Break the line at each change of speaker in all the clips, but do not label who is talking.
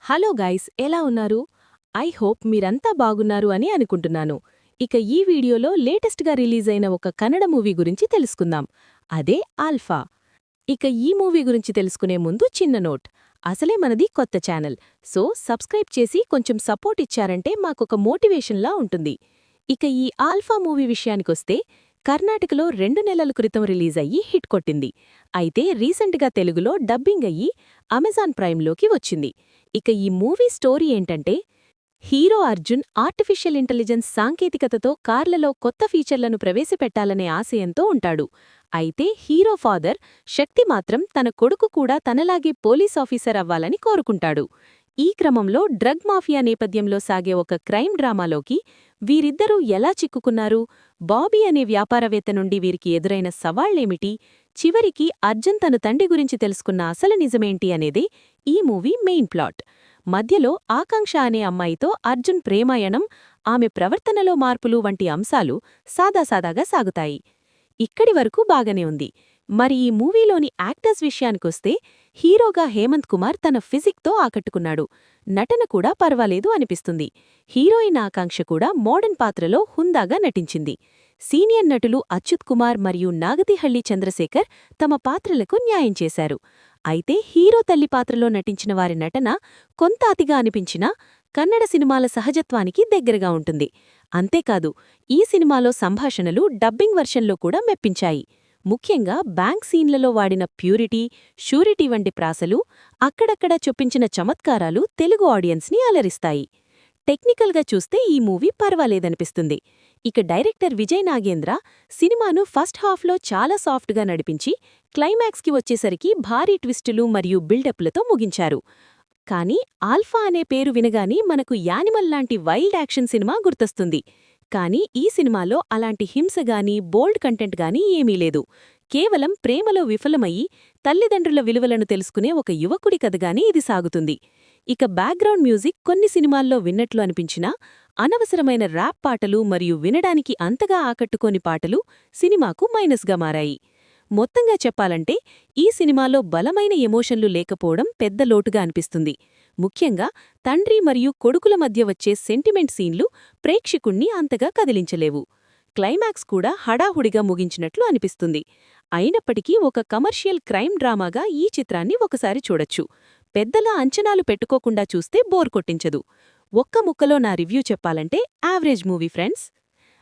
Hello guys, ఎలా ఉన్నారు? I hope మీరంతా బాగున్నారు అని అనుకుంటున్నాను. ఇక ఈ వీడియోలో లేటెస్ట్గా రిలీజ్ అయిన ఒక కన్నడ మూవీ గురించి తెలుసుకుందాం. అదే ఆల్ఫా. ఇక ఈ మూవీ గురించి తెలుసుకునే ముందు చిన్న నోట్. అసలే మనది కొత్త ఛానల్, సో సబ్స్క్రైబ్ చేసి కొంచెం సపోర్ట్ ఇచ్చారంటే మాకొక మోటివేషన్లా ఉంటుంది. ఇక ఈ ఆల్ఫా మూవీ విషయానికొస్తే కర్ణాటకలో 2 నెలల క్రితం రిలీజ్ అయ్యి హిట్ కొట్టింది. అయితే రీసెంట్గా తెలుగులో డబ్బింగ్ అయ్యి అమెజాన్ ప్రైమ్లోకి వచ్చింది. ఇక ఈ మూవీ స్టోరీ ఏంటంటే, హీరో అర్జున్ ఆర్టిఫిషియల్ ఇంటెలిజెన్స్ సాంకేతికతతో కార్లలో కొత్త ఫీచర్లను ప్రవేశపెట్టాలనే ఆశయంతో ఉంటాడు. అయితే హీరో ఫాదర్ శక్తి మాత్రం తన కొడుకు కూడా తనలాగే పోలీస్ ఆఫీసర్ అవ్వాలని కోరుకుంటాడు. ఈ క్రమంలో డ్రగ్ మాఫియా నేపథ్యంలో సాగే ఒక క్రైమ్ డ్రామాలోకి వీరిద్దరూ ఎలా చిక్కుకున్నారు, బాబీ అనే వ్యాపారవేత్త నుండి వీరికి ఎదురైన సవాళ్లేమిటి, చివరికి అర్జున్ తన తండ్రి గురించి తెలుసుకున్న అసలు నిజమేంటి అనేదే ఈ మూవీ మెయిన్ ప్లాట్. మధ్యలో ఆకాంక్ష అనే అమ్మాయితో అర్జున్ ప్రేమాయణం, ఆమె ప్రవర్తనలో మార్పులు వంటి అంశాలు సాదాసాదాగా సాగుతాయి. ఇక్కడి వరకు బాగానే ఉంది. మరి ఈ మూవీలోని యాక్టర్స్ విషయానికొస్తే హీరోగా హేమంత్ కుమార్ తన ఫిజిక్తో ఆకట్టుకున్నాడు. నటన కూడా పర్వాలేదు అనిపిస్తుంది. హీరోయిన్ ఆకాంక్ష కూడా మోడర్న్ పాత్రలో హుందాగా నటించింది. సీనియర్ నటులు అచ్యుత్ కుమార్ మరియు నాగతిహళ్లి చంద్రశేఖర్ తమ పాత్రలకు న్యాయం చేశారు. అయితే హీరో తల్లి పాత్రలో నటించిన వారి నటన కొంత అతిగా అనిపించినా కన్నడ సినిమాల సహజత్వానికి దగ్గరగా ఉంటుంది. అంతేకాదు, ఈ సినిమాలో సంభాషణలు డబ్బింగ్ వర్షన్లో కూడా మెప్పించాయి. ముఖ్యంగా బ్యాంక్ సీన్లలో వాడిన ప్యూరిటీ, షూరిటీ వంటి ప్రాసలు, అక్కడక్కడా చొప్పించిన చమత్కారాలు తెలుగు ఆడియన్స్ని అలరిస్తాయి. టెక్నికల్గా చూస్తే ఈ మూవీ పర్వాలేదనిపిస్తుంది. ఇక డైరెక్టర్ విజయ్ నాగేంద్ర సినిమాను ఫస్ట్ హాఫ్లో చాలా సాఫ్ట్గా నడిపించి క్లైమాక్స్కి వచ్చేసరికి భారీ ట్విస్టులు మరియు బిల్డప్లతో ముగించారు. కానీ ఆల్ఫా అనే పేరు వినగానే మనకు యానిమల్ లాంటి వైల్డ్ యాక్షన్ సినిమా గుర్తొస్తుంది. కానీ ఈ సినిమాలో అలాంటి హింసగానీ బోల్డ్ కంటెంట్ గానీ ఏమీ లేదు. కేవలం ప్రేమలో విఫలమయ్యి తల్లిదండ్రుల విలువలను తెలుసుకునే ఒక యువకుడి కథగానే ఇది సాగుతుంది. ఇక బ్యాక్గ్రౌండ్ మ్యూజిక్ కొన్ని సినిమాల్లో విన్నట్లు అనిపించినా అనవసరమైన ర్యాప్ పాటలు మరియు వినడానికి అంతగా ఆకట్టుకోని పాటలు సినిమాకు మైనస్గా మారాయి. మొత్తంగా చెప్పాలంటే ఈ సినిమాలో బలమైన ఎమోషన్లు లేకపోవడం పెద్ద లోటుగా అనిపిస్తుంది. ముఖ్యంగా తండ్రి మరియు కొడుకుల మధ్య వచ్చే సెంటిమెంట్ సీన్లు ప్రేక్షకుణ్ణి అంతగా కదిలించలేవు. క్లైమాక్స్ కూడా హడాహుడిగా ముగించినట్లు అనిపిస్తుంది. అయినప్పటికీ ఒక కమర్షియల్ క్రైమ్ డ్రామాగా ఈ చిత్రాన్ని ఒకసారి చూడొచ్చు. పెద్దలా అంచనాలు పెట్టుకోకుండా చూస్తే బోర్ కొట్టించదు. ఒక్క ముక్కలో నా రివ్యూ చెప్పాలంటే యావరేజ్ మూవీ ఫ్రెండ్స్.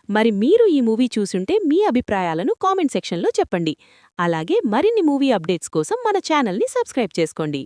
మరి మీరు ఈ మూవీ చూసుంటే మీ అభిప్రాయాలను కామెంట్ సెక్షన్లో చెప్పండి. అలాగే మరిన్ని మూవీ అప్డేట్స్ కోసం మన ఛానల్ని సబ్స్క్రైబ్ చేసుకోండి.